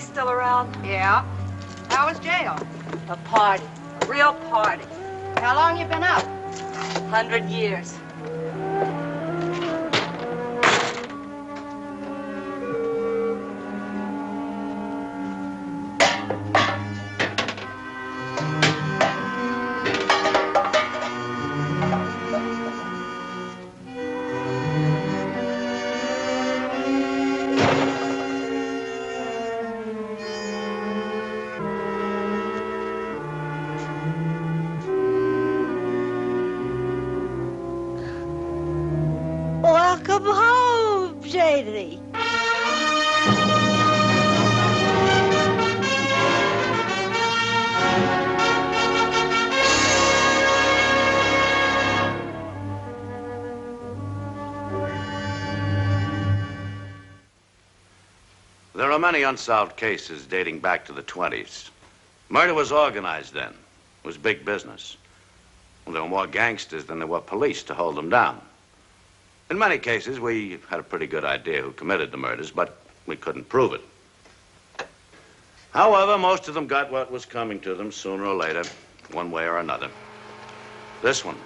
still around? Yeah. How was jail? A party. A real party. How long you been up? 100 years. Welcome home, Janie. There are many unsolved cases dating back to the 20s. Murder was organized then. It was big business. Well, there were more gangsters than there were police to hold them down. In many cases, we had a pretty good idea who committed the murders, but we couldn't prove it. However, most of them got what was coming to them sooner or later, one way or another. This one.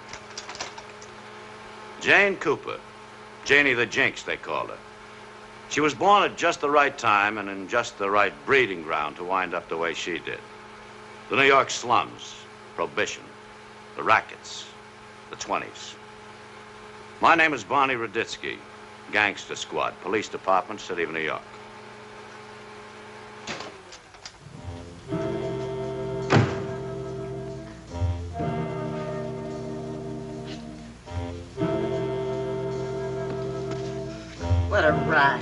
Jane Cooper. Janie the Jinx, they called her. She was born at just the right time and in just the right breeding ground to wind up the way she did. The New York slums, prohibition, the rackets, the 20s. My name is Barney Ruditsky, Gangster Squad, Police Department, City of New York. What a rack.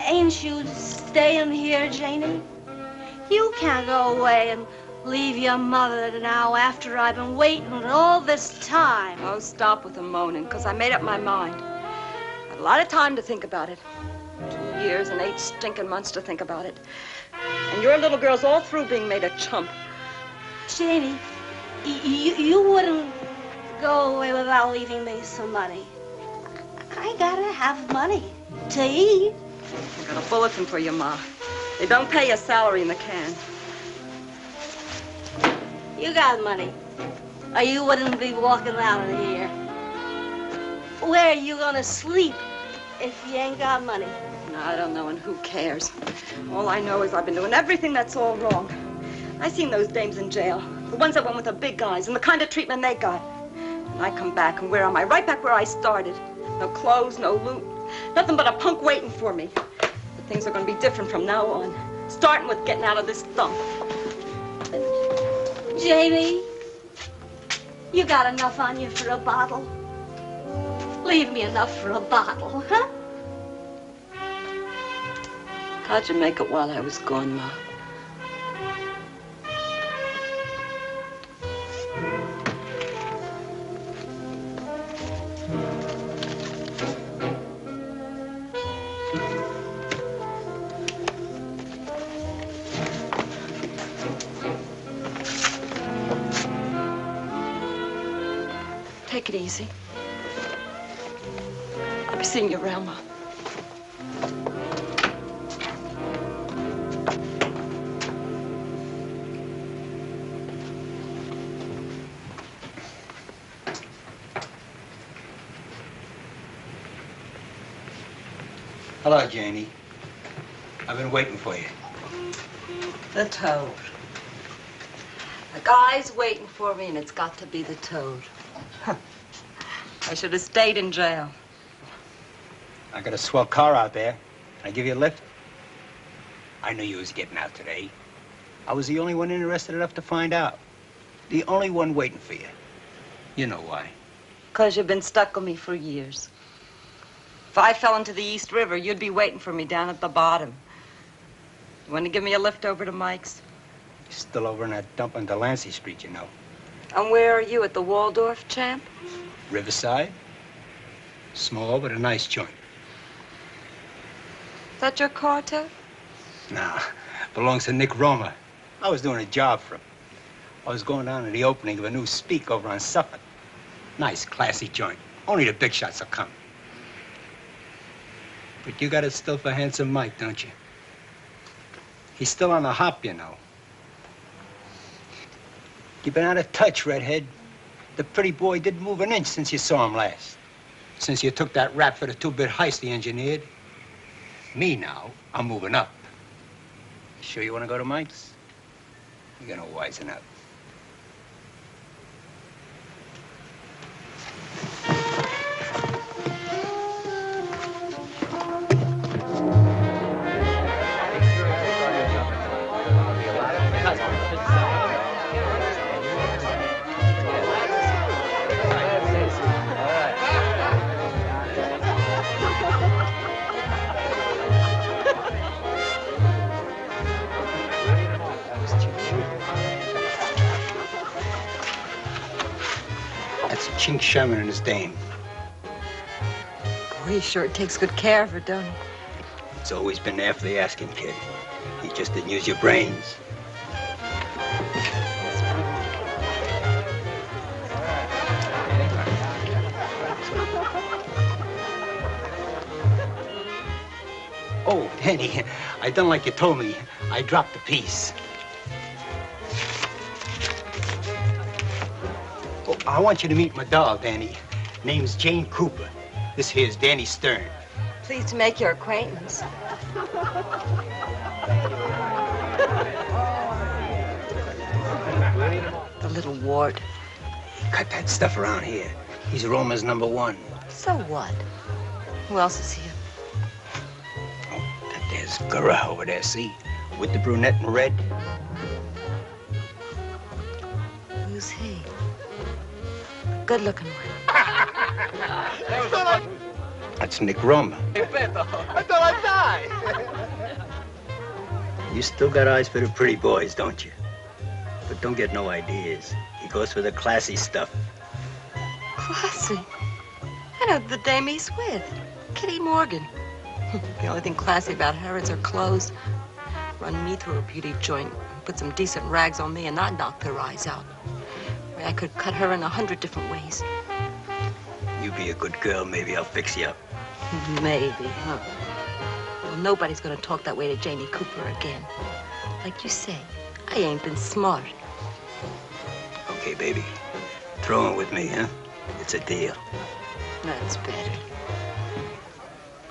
Ain't you staying here, Janie? You can't go away and leave your mother now after I've been waiting all this time. Oh, stop with the moaning, because I made up my mind. I had a lot of time to think about it. 2 years and 8 stinking months to think about it. And your little girl's all through being made a chump. Janie, you wouldn't go away without leaving me some money. I gotta have money to eat. I got a bulletin for you, Ma. They don't pay a salary in the can. You got money, or you wouldn't be walking out of here. Where are you gonna sleep if you ain't got money? No, I don't know, and who cares? All I know is I've been doing everything that's all wrong. I seen those dames in jail, the ones that went with the big guys, and the kind of treatment they got. And I come back, and where am I? Right back where I started. No clothes, no loot, nothing but a punk waiting for me. But things are gonna be different from now on, starting with getting out of this dump. Jamie, you got enough on you for a bottle? Leave me enough for a bottle, huh? How'd you make it while I was gone, Ma? Take it easy. I'll be seeing you around, Ma. Hello, Janie. I've been waiting for you. The toad. The guy's waiting for me, and it's got to be the toad. I should have stayed in jail. I got a swell car out there. Can I give you a lift? I knew you was getting out today. I was the only one interested enough to find out. The only one waiting for you. You know why. 'Cause you've been stuck with me for years. If I fell into the East River, you'd be waiting for me down at the bottom. You want to give me a lift over to Mike's? You're still over in that dump on Delancey Street, you know. And where are you, at the Waldorf, champ? Riverside. Small, but a nice joint. Is that your car, too? Nah, belongs to Nick Roma. I was doing a job for him. I was going down to the opening of a new speak over on Suffolk. Nice, classy joint. Only the big shots will come. But you got it still for Handsome Mike, don't you? He's still on the hop, you know. You've been out of touch, redhead. The pretty boy didn't move an inch since you saw him last. Since you took that rap for the two-bit heist he engineered. Me now, I'm moving up. Sure you want to go to Mike's? You're gonna wisen up. Chink Sherman and his dame. Boy, he sure takes good care of her, don't he? It's always been there for the asking, kid. You just didn't use your brains. Oh, Danny, I done like you told me. I dropped the piece. I want you to meet my doll, Danny. Name's Jane Cooper. This here's Danny Stern. Pleased to make your acquaintance. The little wart. Cut that stuff around here. He's Roma's #1. So what? Who else is here? Oh, there's Gura over there, see? With the brunette in red. Who's he? Good-looking one. That's Nick Roma. I thought I'd die. You still got eyes for the pretty boys, don't you? But don't get no ideas. He goes for the classy stuff. Classy? I know the dame he's with, Kitty Morgan. The only thing classy about her is her clothes. Run me through a beauty joint, put some decent rags on me, and I'd knock their eyes out. I could cut her in 100 different ways. You be a good girl, maybe I'll fix you up. Maybe, huh? Well, nobody's gonna talk that way to Janie Cooper again. Like you say, I ain't been smart. Okay, baby. Throw in with me, huh? It's a deal. That's better.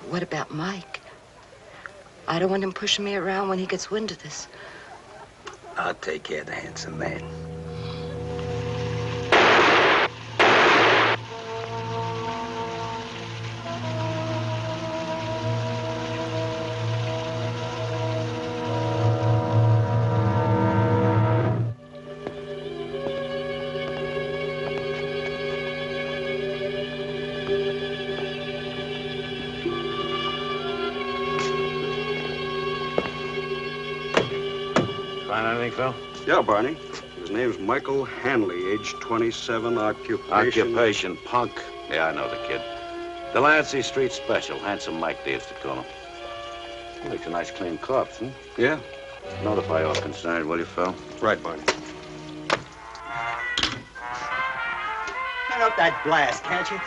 But what about Mike? I don't want him pushing me around when he gets wind of this. I'll take care of the handsome man. Find anything, Phil? Yeah, Barney. His name's Michael Hanley, age 27, Occupation, punk. Yeah, I know the kid. Delancey Street Special. Handsome Mike, they used to call him. He makes a nice, clean corpse, huh? Yeah. Notify all concerned, will you, Phil? Right, Barney. Turn up that blast, can't you?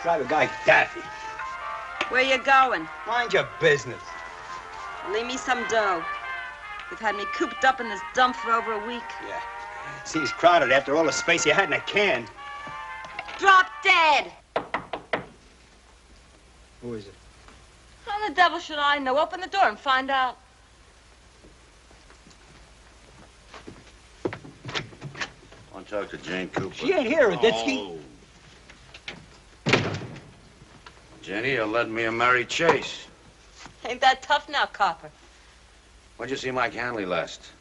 Drive a guy daffy. Where you going? Mind your business. Leave me some dough. You've had me cooped up in this dump for over a week. Yeah. Seems crowded after all the space you had in a can. Drop dead! Who is it? How the devil should I know? Open the door and find out. Want to talk to Jane Cooper? She ain't here, Ruditsky. Oh. Jenny, you led me a merry chase. Ain't that tough now, Copper? When'd you see Mike Hanley last?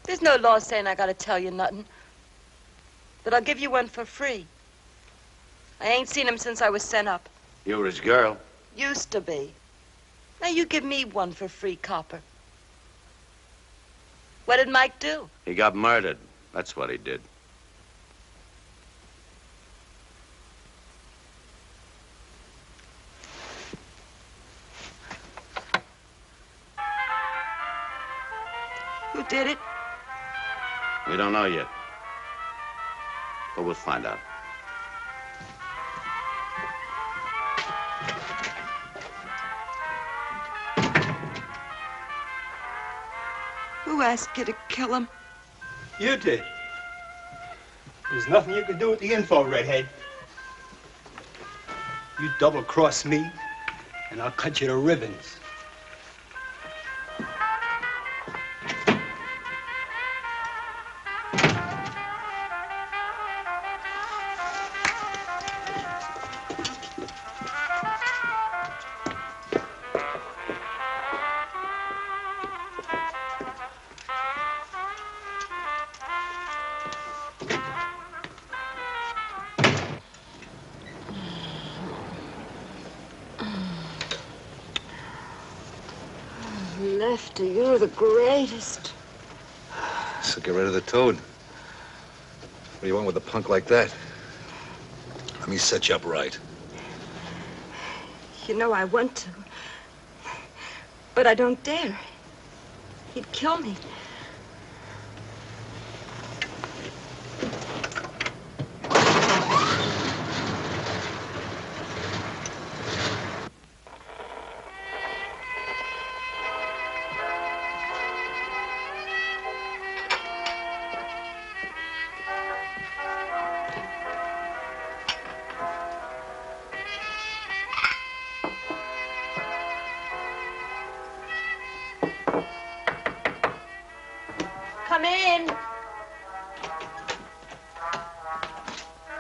There's no law saying I gotta tell you nothing. But I'll give you one for free. I ain't seen him since I was sent up. You were his girl. Used to be. Now you give me one for free, Copper. What did Mike do? He got murdered. That's what he did. Who did it? We don't know yet. But we'll find out. Who asked you to kill him? You did. There's nothing you can do with the info, redhead. You double-cross me, and I'll cut you to ribbons. Lefty, you're the greatest. So get rid of the toad. What do you want with a punk like that? Let me set you up right. You know I want to. But I don't dare. He'd kill me. Come in.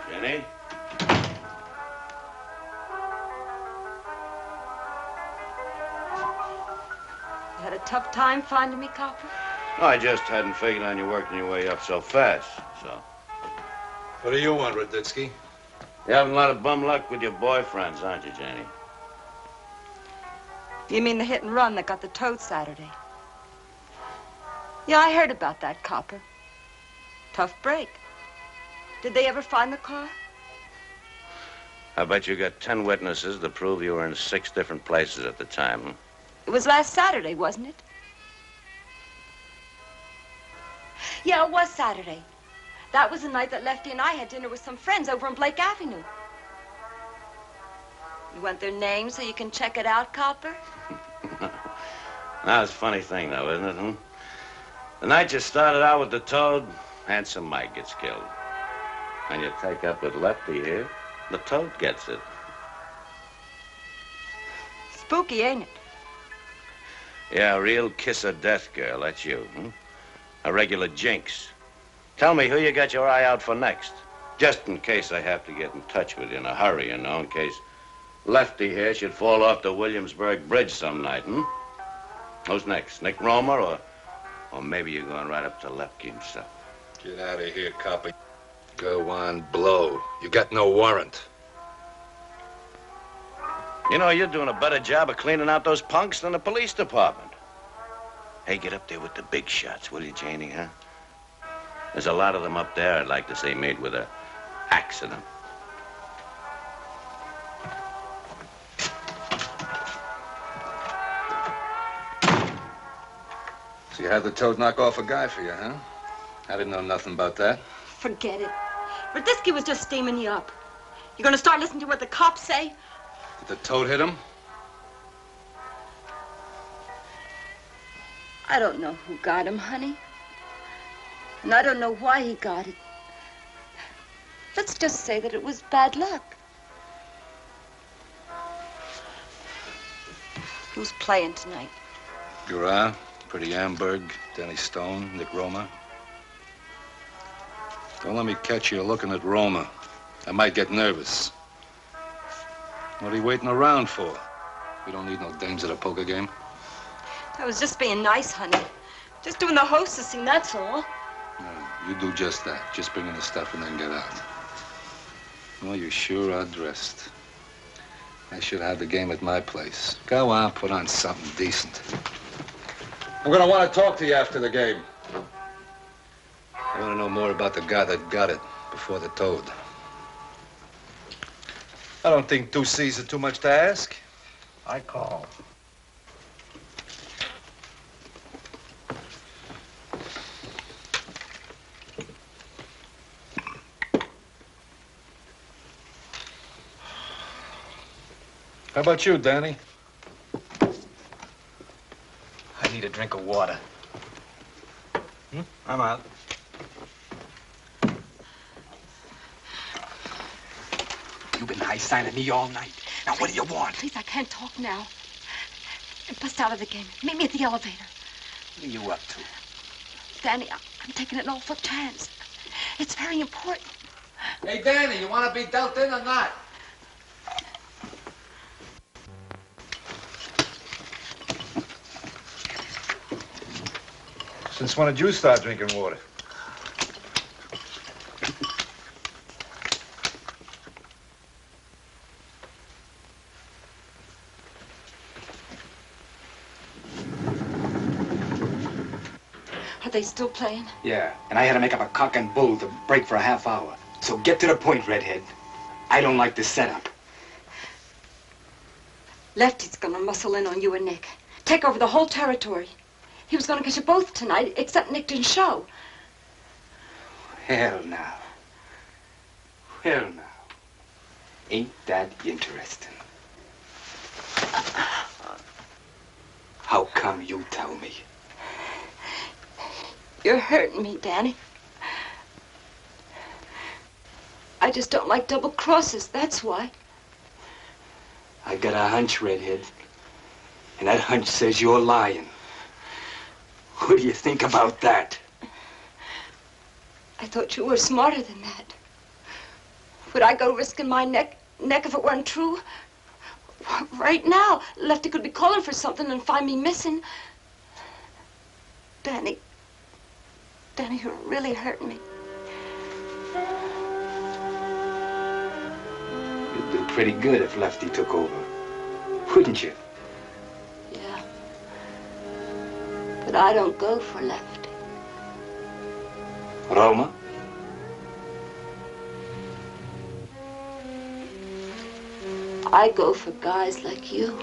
Jenny? You had a tough time finding me, Copper? No, I just hadn't figured on you working your way up so fast, so. What do you want, Ruditsky? You're having a lot of bum luck with your boyfriends, aren't you, Jenny? You mean the hit and run that got the toad Saturday? Yeah, I heard about that, Copper. Tough break. Did they ever find the car? I bet you got 10 witnesses to prove you were in 6 different places at the time, huh? It was last Saturday, wasn't it? Yeah, it was Saturday. That was the night that Lefty and I had dinner with some friends over on Blake Avenue. You want their names so you can check it out, Copper? Now, it's a funny thing, though, isn't it, huh? The night you started out with the toad, Handsome Mike gets killed. And you take up with Lefty here, the toad gets it. Spooky, ain't it? Yeah, a real kiss of death girl, that's you, huh? A regular jinx. Tell me who you got your eye out for next. Just in case I have to get in touch with you in a hurry, you know, in case Lefty here should fall off the Williamsburg Bridge some night, hmm? Who's next, Nick Romer, or maybe you're going right up to Lepke himself? Get out of here, copy. Go on, blow. You got no warrant. You know, you're doing a better job of cleaning out those punks than the police department. Hey, get up there with the big shots, will you, Janie, huh? There's a lot of them up there I'd like to see made with a accident. So you had the toad knock off a guy for you, huh? I didn't know nothing about that. Forget it. Ruditsky was just steaming you up. You gonna start listening to what the cops say? Did the toad hit him? I don't know who got him, honey. And I don't know why he got it. Let's just say that it was bad luck. Who's playing tonight? Gregory, Pretty Amberg, Denny Stone, Nick Roma. Don't let me catch you looking at Roma. I might get nervous. What are you waiting around for? We don't need no dames at a poker game. I was just being nice, honey. Just doing the hostessing, that's all. No, you do just that. Just bring in the stuff and then get out. Well, you sure are dressed. I should have the game at my place. Go on, put on something decent. I'm gonna want to talk to you after the game. I want to know more about the guy that got it before the toad. I don't think 2 C's are too much to ask. I call. How about you, Danny? I need a drink of water. I'm out. You've been high-signing me all night. Now, what do you want? Please, I can't talk now. Bust out of the game. Meet me at the elevator. What are you up to? Danny, I'm taking an awful chance. It's very important. Hey, Danny, you want to be dealt in or not? Since when did you start drinking water? Are they still playing? Yeah, and I had to make up a cock and bull to break for a half hour. So get to the point, redhead. I don't like this setup. Lefty's gonna muscle in on you and Nick. Take over the whole territory. He was gonna get you both tonight, except Nick didn't show. Hell now. Hell now. Ain't that interesting? How come you tell me? You're hurting me, Danny. I just don't like double crosses, that's why. I got a hunch, redhead. And that hunch says you're lying. What do you think about that? I thought you were smarter than that. Would I go risking my neck if it weren't true? Right now, Lefty could be calling for something and find me missing. Danny, you're really hurting me. You'd do pretty good if Lefty took over, wouldn't you? Yeah. But I don't go for Lefty. Roma? I go for guys like you.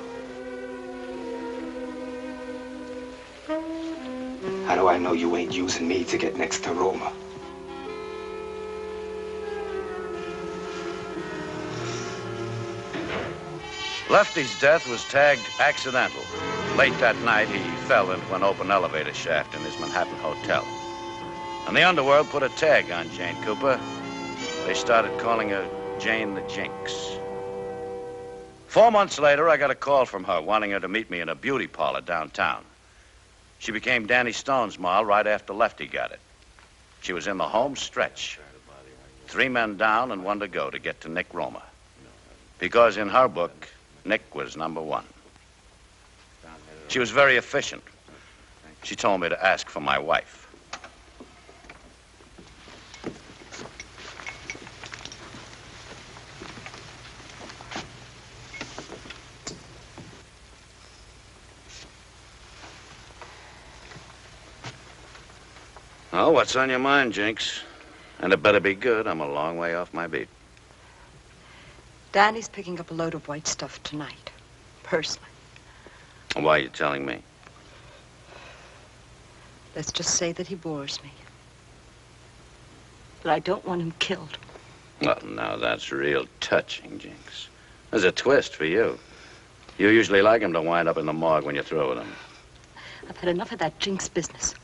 How do I know you ain't using me to get next to Roma? Lefty's death was tagged accidental. Late that night, he fell into an open elevator shaft in his Manhattan hotel. And the underworld put a tag on Jane Cooper. They started calling her Jane the Jinx. 4 months later, I got a call from her wanting her to meet me in a beauty parlor downtown. She became Danny Stone's model right after Lefty got it. She was in the home stretch. 3 men down and 1 to go to get to Nick Roma. Because in her book, Nick was #1. She was very efficient. She told me to ask for my wife. Oh, what's on your mind, Jinx? And it better be good. I'm a long way off my beat. Danny's picking up a load of white stuff tonight, personally. Why are you telling me? Let's just say that he bores me. But I don't want him killed. Well, now that's real touching, Jinx. There's a twist for you. You usually like him to wind up in the morgue when you're through with him. I've had enough of that Jinx business.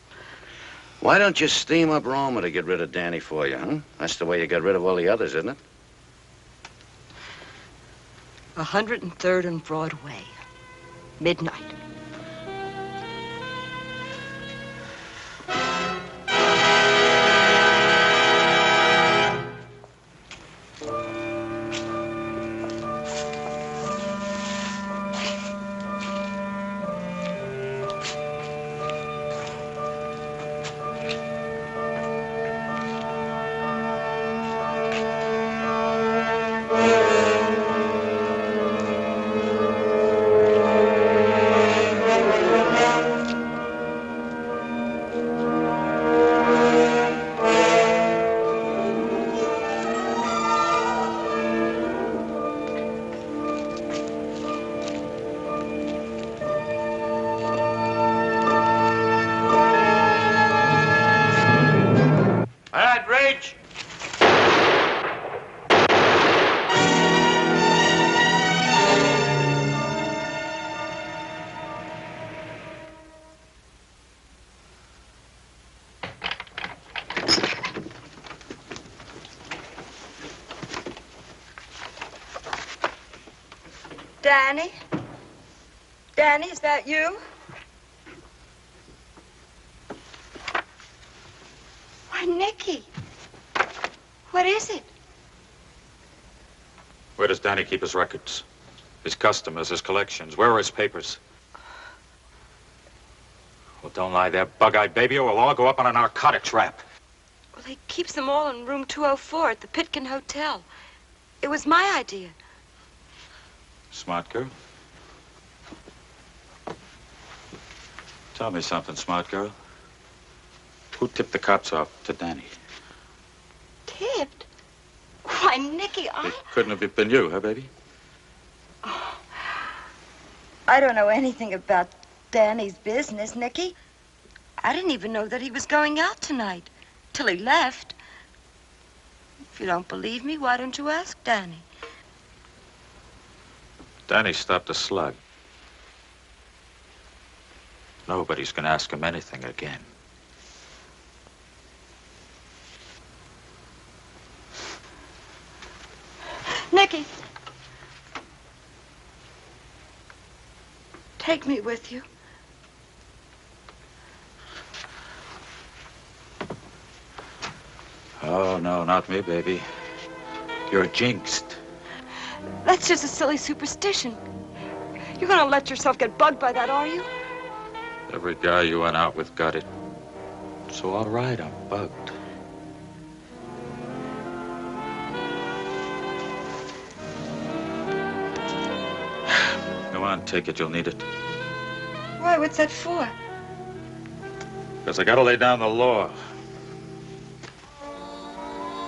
Why don't you steam up Roma to get rid of Danny for you, huh? That's the way you got rid of all the others, isn't it? 103rd and Broadway. Midnight. Danny? Danny, is that you? Why, Nicky. What is it? Where does Danny keep his records? His customers, his collections? Where are his papers? Well, don't lie there, bug-eyed baby, or we'll all go up on a narcotics rap. Well, he keeps them all in room 204 at the Pitkin Hotel. It was my idea. Smart girl. Tell me something, smart girl. Who tipped the cops off to Danny? Tipped? Why, Nicky, It couldn't have been you, huh, baby? Oh, I don't know anything about Danny's business, Nicky. I didn't even know that he was going out tonight, till he left. If you don't believe me, why don't you ask Danny? Danny stopped a slug. Nobody's gonna ask him anything again. Nicky. Take me with you. Oh, no, not me, baby. You're jinxed. That's just a silly superstition. You're gonna let yourself get bugged by that, are you? Every guy you went out with got it. So all right, I'm bugged. Go on, take it, you'll need it. Why, what's that for? Because I gotta lay down the law.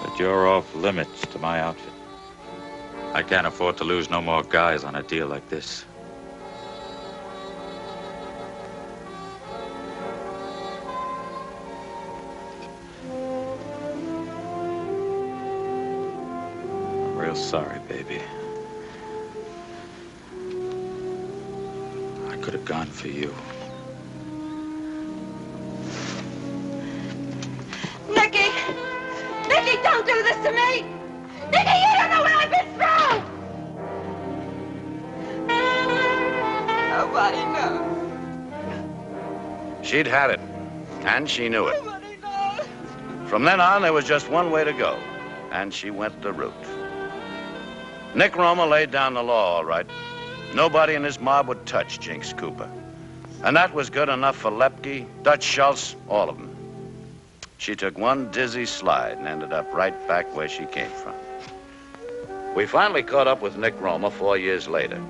But you're off limits to my outfit. I can't afford to lose no more guys on a deal like this. I'm real sorry, baby. I could have gone for you. Nicky! Nicky, don't do this to me! Nicky, you don't know what I've been through! Nobody knows. She'd had it, and she knew it. Nobody knows. From then on, there was just one way to go, and she went the route. Nick Roma laid down the law, all right. Nobody in his mob would touch Jinx Cooper. And that was good enough for Lepke, Dutch Schultz, all of them. She took one dizzy slide and ended up right back where she came from. We finally caught up with Nick Roma 4 years later.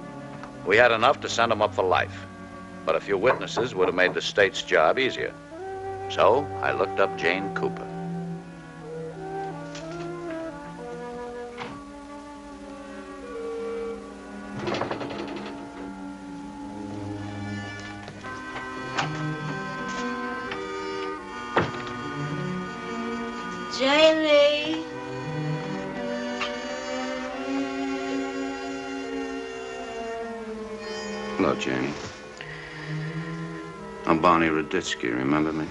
We had enough to send him up for life, but a few witnesses would have made the state's job easier. So I looked up Jane Cooper. Jamie. Hello, Janie. I'm Barney Ruditsky, remember me?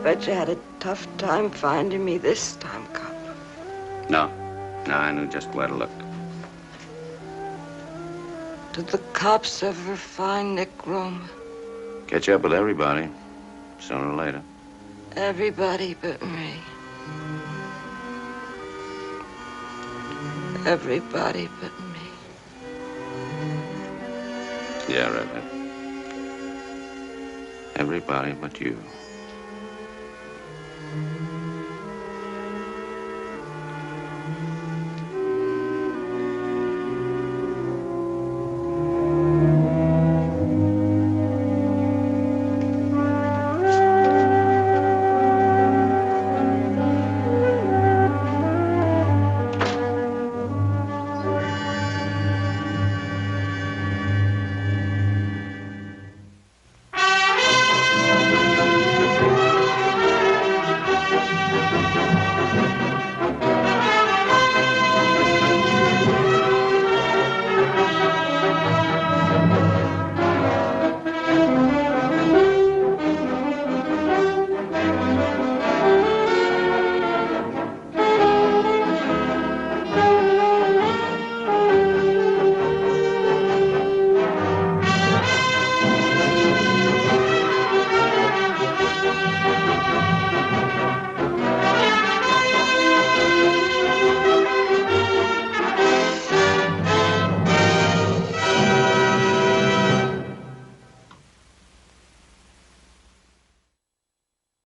Bet you had a tough time finding me this time, cop. No, I knew just where to look. Did the cops ever find Nick Roma? Catch up with everybody, sooner or later. Everybody but me. Everybody but me. Yeah, Redhead. Everybody but you.